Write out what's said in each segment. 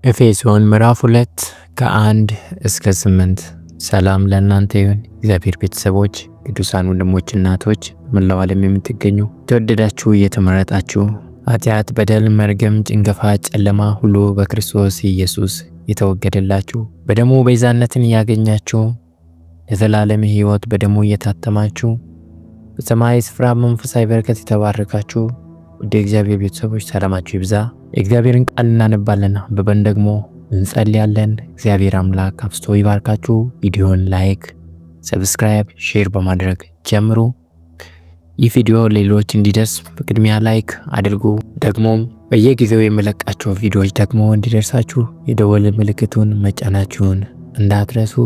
ኤፌሶን ምዕራፍ 2 ከ1 እስከ 8። ሰላም ለእናንተ ይሁን። እግዚአብሔር ቤተሰቦች፣ ቅዱሳን ወንድሞች፣ እናቶች በመላው ዓለም የምትገኙ የተወደዳችሁ የተመረጣችሁ ኃጢአት፣ በደል፣ መርገም፣ ጭንገፋ፣ ጨለማ ሁሉ በክርስቶስ ኢየሱስ የተወገደላችሁ በደሙ ቤዛነትን ያገኛችሁ የዘላለም ሕይወት በደሙ እየታተማችሁ በሰማይ ስፍራ መንፈሳዊ በረከት የተባረካችሁ ወደ እግዚአብሔር ቤተሰቦች ሰላማችሁ ይብዛ። የእግዚአብሔርን ቃል እናነባለን፣ አንብበን ደግሞ እንጸልያለን። እግዚአብሔር አምላክ አብዝቶ ይባርካችሁ። ቪዲዮን ላይክ፣ ሰብስክራይብ፣ ሼር በማድረግ ጀምሩ። ይህ ቪዲዮ ሌሎች እንዲደርስ በቅድሚያ ላይክ አድርጉ። ደግሞ በየጊዜው የምለቃቸው ቪዲዮዎች ደግሞ እንዲደርሳችሁ የደወል ምልክቱን መጫናችሁን እንዳትረሱ።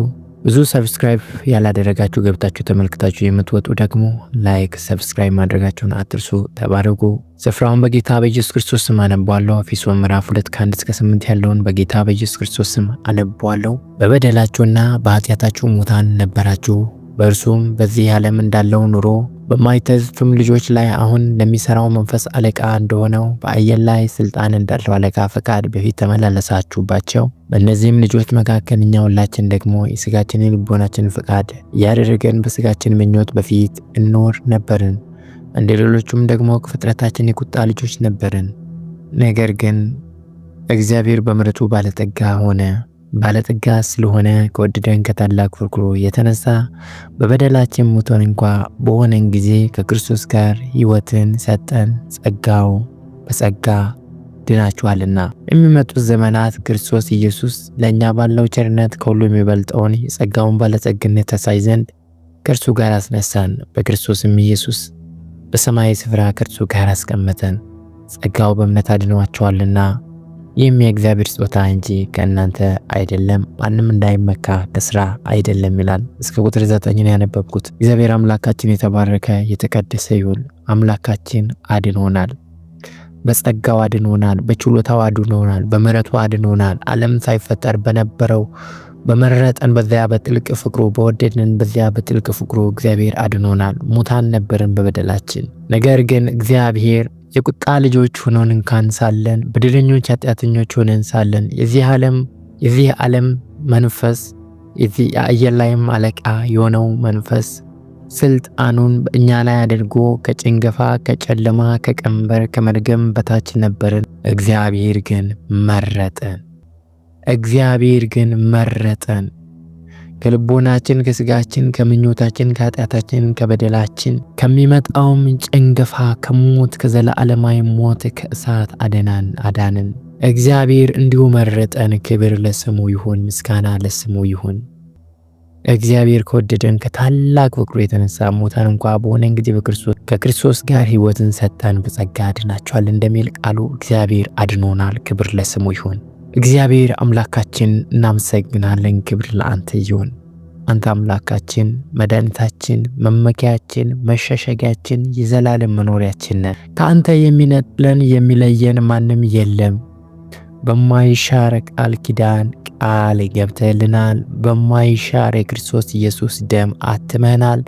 ብዙ ሰብስክራይብ ያላደረጋችሁ ገብታችሁ ተመልክታችሁ የምትወጡ ደግሞ ላይክ፣ ሰብስክራይብ ማድረጋችሁን አትርሱ። ተባረኩ። ስፍራውን በጌታ በኢየሱስ ክርስቶስ ስም አነባለሁ። ኤፌሶን ምዕራፍ 2 ከ1 እስከ 8 ያለውን በጌታ በኢየሱስ ክርስቶስ ስም አነባለሁ። በበደላችሁና በኃጢአታችሁ ሙታን ነበራችሁ፣ በእርሱም በዚህ ዓለም እንዳለው ኑሮ በማይታዘዙትም ልጆች ላይ አሁን ለሚሰራው መንፈስ አለቃ እንደሆነው በአየር ላይ ስልጣን እንዳለው አለቃ ፈቃድ በፊት ተመላለሳችሁባቸው። በእነዚህም ልጆች መካከል እኛ ሁላችን ደግሞ የሥጋችንን ልቦናችንን ፈቃድ እያደረገን በሥጋችን ምኞት በፊት እንኖር ነበርን። እንደ ሌሎቹም ደግሞ ፍጥረታችን የቁጣ ልጆች ነበርን። ነገር ግን እግዚአብሔር በምሕረቱ ባለጠጋ ስለሆነ ከወደደን ከታላቅ ፍቅሩ የተነሳ በበደላችን ሙተን እንኳ በሆነን ጊዜ ከክርስቶስ ጋር ሕይወትን ሰጠን። ጸጋው በጸጋ ድናችኋልና የሚመጡት ዘመናት ክርስቶስ ኢየሱስ ለእኛ ባለው ቸርነት ከሁሉ የሚበልጠውን የጸጋውን ባለጸግነት ታሳይ ዘንድ ከእርሱ ጋር አስነሳን። በክርስቶስም ኢየሱስ በሰማይ ስፍራ ከእርሱ ጋር አስቀመጠን። ጸጋው በእምነት አድኗችኋልና ይህም የእግዚአብሔር ስጦታ እንጂ ከእናንተ አይደለም፣ ማንም እንዳይመካ ከስራ አይደለም ይላል። እስከ ቁጥር 9 ያነበብኩት። እግዚአብሔር አምላካችን የተባረከ የተቀደሰ ይሁን። አምላካችን አድኖናል፣ በጸጋው አድኖናል፣ በችሎታው አድኖናል፣ በምሕረቱ አድኖናል። ዓለም ሳይፈጠር በነበረው በመረጠን በዚያ በጥልቅ ፍቅሩ በወደድን በዚያ በጥልቅ ፍቅሩ እግዚአብሔር አድኖናል። ሙታን ነበርን በበደላችን፣ ነገር ግን እግዚአብሔር የቁጣ ልጆች ሆነን እንኳን ሳለን በደለኞች ኃጢአተኞች ሆነን ሳለን የዚህ ዓለም መንፈስ የዚህ የአየር ላይም አለቃ የሆነው መንፈስ ስልጣኑን በእኛ ላይ አድርጎ ከጭንገፋ ከጨለማ ከቀንበር ከመርገም በታች ነበርን። እግዚአብሔር ግን መረጠን ከልቦናችን ከስጋችን ከምኞታችን ከኃጢአታችን ከበደላችን ከሚመጣውም ጭንገፋ ከሞት ከዘላለማዊ ሞት ከእሳት አዳንን። እግዚአብሔር እንዲሁ መረጠን። ክብር ለስሙ ይሁን፣ ምስጋና ለስሙ ይሁን። እግዚአብሔር ከወደደን ከታላቅ ፍቅሩ የተነሳ ሙታን እንኳ በሆነን ጊዜ ከክርስቶስ ጋር ሕይወትን ሰጠን። በጸጋ አድናችኋል እንደሚል ቃሉ እግዚአብሔር አድኖናል። ክብር ለስሙ ይሁን። እግዚአብሔር አምላካችን እናመሰግናለን። ክብር ለአንተ ይሁን። አንተ አምላካችን፣ መድኃኒታችን፣ መመኪያችን፣ መሸሸጊያችን፣ የዘላለም መኖሪያችን ነህ። ከአንተ የሚነጥለን የሚለየን ማንም የለም። በማይሻር ቃል ኪዳን ቃል ገብተልናል። በማይሻር የክርስቶስ ኢየሱስ ደም አትመናል።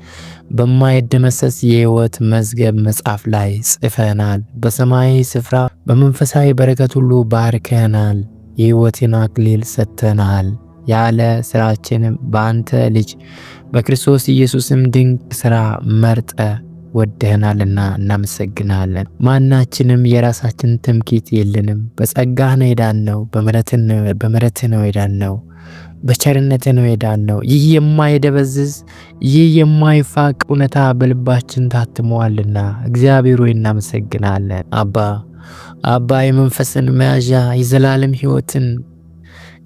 በማይደመሰስ የሕይወት መዝገብ መጽሐፍ ላይ ጽፈናል። በሰማያዊ ስፍራ በመንፈሳዊ በረከት ሁሉ ባርከናል። የሕይወትን አክሊል ሰጥተናል። ያለ ስራችን በአንተ ልጅ በክርስቶስ ኢየሱስም ድንቅ ሥራ መርጠ ወደህናልና እናመሰግናለን። ማናችንም የራሳችን ትምክህት የለንም። በጸጋህ ነው የዳነው፣ በምሕረትህ ነው የዳነው፣ በቸርነትህ ነው የዳነው። ይህ የማይደበዝዝ ይህ የማይፋቅ እውነታ በልባችን ታትመዋልና እግዚአብሔር ሆይ እናመሰግናለን። አባ የመንፈስን መያዣ የዘላለም ሕይወትን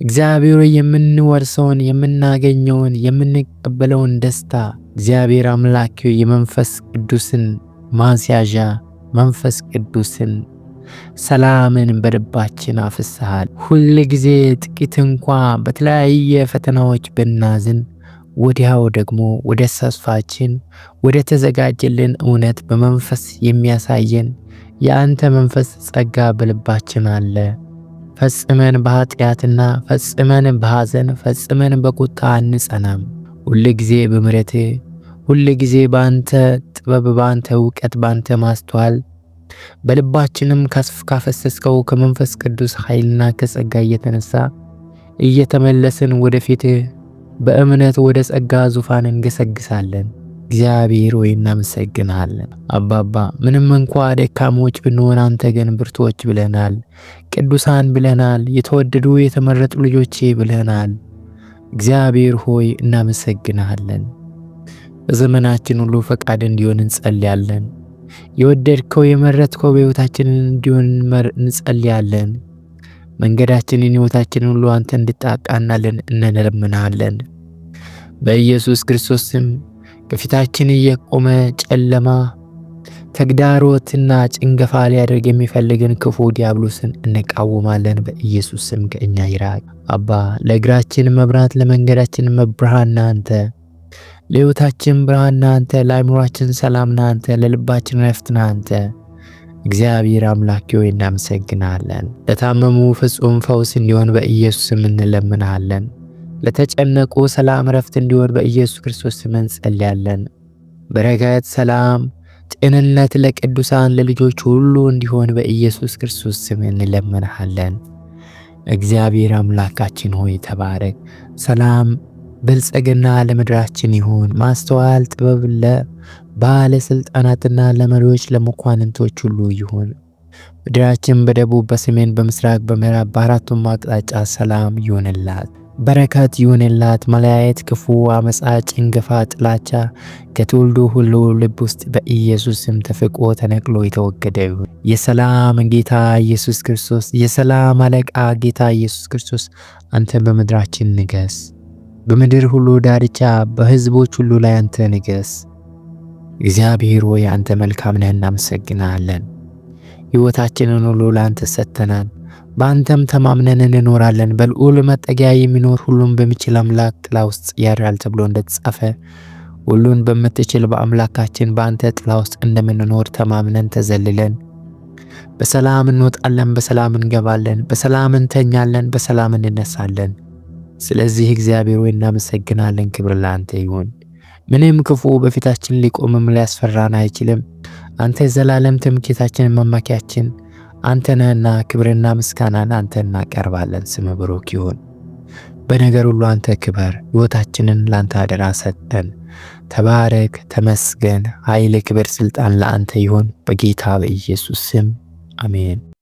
እግዚአብሔር የምንወርሰውን የምናገኘውን የምንቀበለውን ደስታ እግዚአብሔር አምላክ የመንፈስ ቅዱስን ማስያዣ መንፈስ ቅዱስን ሰላምን በልባችን አፍስሃል። ሁል ጊዜ ጥቂት እንኳ በተለያየ ፈተናዎች ብናዝን ወዲያው ደግሞ ወደ ተስፋችን ወደ ተዘጋጀልን እውነት በመንፈስ የሚያሳየን የአንተ መንፈስ ጸጋ በልባችን አለ። ፈጽመን በኃጢአትና ፈጽመን በሐዘን ፈጽመን በቁጣ አንጸናም። ሁል ጊዜ በምሕረትህ ሁል ጊዜ በአንተ ጥበብ በአንተ እውቀት በአንተ ማስተዋል በልባችንም ካፈሰስከው ከመንፈስ ቅዱስ ኃይልና ከጸጋ የተነሳ እየተመለስን ወደፊት በእምነት ወደ ጸጋ ዙፋን እንገሰግሳለን። እግዚአብሔር ሆይ እናመሰግናለን። አባባ ምንም እንኳ ደካሞች ብንሆን አንተ ግን ብርቶች ብለናል። ቅዱሳን ብለናል። የተወደዱ የተመረጡ ልጆቼ ብለናል። እግዚአብሔር ሆይ እናመሰግናለን። በዘመናችን ሁሉ ፈቃድ እንዲሆን እንጸልያለን። የወደድከው የመረጥከው በሕይወታችን እንዲሆን እንጸልያለን። መንገዳችንን ሕይወታችንን ሁሉ አንተ እንድታቃናልን እንለምናለን። በኢየሱስ ክርስቶስ ስም ከፊታችን የቆመ ጨለማ ተግዳሮትና ጭንገፋ ሊያደርግ የሚፈልግን ክፉ ዲያብሎስን እንቃወማለን። በኢየሱስ ስም ከእኛ ይራቅ። አባ ለእግራችን መብራት ለመንገዳችን መብርሃን አንተ፣ ለሕይወታችን ብርሃን አንተ፣ ለአእምሮአችን ሰላም አንተ፣ ለልባችን ረፍት አንተ። እግዚአብሔር አምላክ ሆይ እናመሰግናለን። ለታመሙ ፍጹም ፈውስ እንዲሆን በኢየሱስ ስም እንለምናለን። ለተጨነቁ ሰላም ረፍት እንዲሆን በኢየሱስ ክርስቶስ ስም እንጸልያለን። በረከት፣ ሰላም፣ ጤንነት ለቅዱሳን ለልጆች ሁሉ እንዲሆን በኢየሱስ ክርስቶስ ስም እንለምናለን። እግዚአብሔር አምላካችን ሆይ ተባረክ። ሰላም ብልጽግና ለምድራችን ይሁን። ማስተዋል ጥበብ ለባለስልጣናትና ለመሪዎች ለመኳንንቶች ሁሉ ይሁን። ምድራችን በደቡብ በሰሜን በምስራቅ በምዕራብ በአራቱም አቅጣጫ ሰላም ይሁንላት፣ በረከት ይሁንላት። መለያየት፣ ክፉ፣ አመፃ፣ ጭንገፋ፣ ጥላቻ ከትውልዱ ሁሉ ልብ ውስጥ በኢየሱስ ስም ተፍቆ ተነቅሎ የተወገደ ይሁን። የሰላም ጌታ ኢየሱስ ክርስቶስ፣ የሰላም አለቃ ጌታ ኢየሱስ ክርስቶስ አንተ በምድራችን ንገስ። በምድር ሁሉ ዳርቻ በሕዝቦች ሁሉ ላይ አንተ ንገስ። እግዚአብሔር ሆይ አንተ መልካም ነህ፣ እናመሰግናለን። ሕይወታችንን ሁሉ ለአንተ ሰጥተናል። በአንተም ተማምነን እንኖራለን። በልዑል መጠጊያ የሚኖር ሁሉን በሚችል አምላክ ጥላ ውስጥ ያድራል ተብሎ እንደተጻፈ ሁሉን በምትችል በአምላካችን በአንተ ጥላ ውስጥ እንደምንኖር ተማምነን ተዘልለን በሰላም እንወጣለን፣ በሰላም እንገባለን፣ በሰላም እንተኛለን፣ በሰላም እንነሳለን። ስለዚህ እግዚአብሔር ሆይ እናመሰግናለን። ክብር ለአንተ ይሁን። ምንም ክፉ በፊታችን ሊቆምም ሊያስፈራን አይችልም። አንተ የዘላለም ትምክህታችን መመኪያችን አንተ ነህና ክብርና ምስጋናን አንተ እናቀርባለን። ስም ብሩክ ይሁን። በነገር ሁሉ አንተ ክበር። ሕይወታችንን ላንተ አደራ ሰጠን። ተባረክ፣ ተመስገን። ኃይል፣ ክብር፣ ስልጣን ለአንተ ይሁን። በጌታ በኢየሱስ ስም አሜን።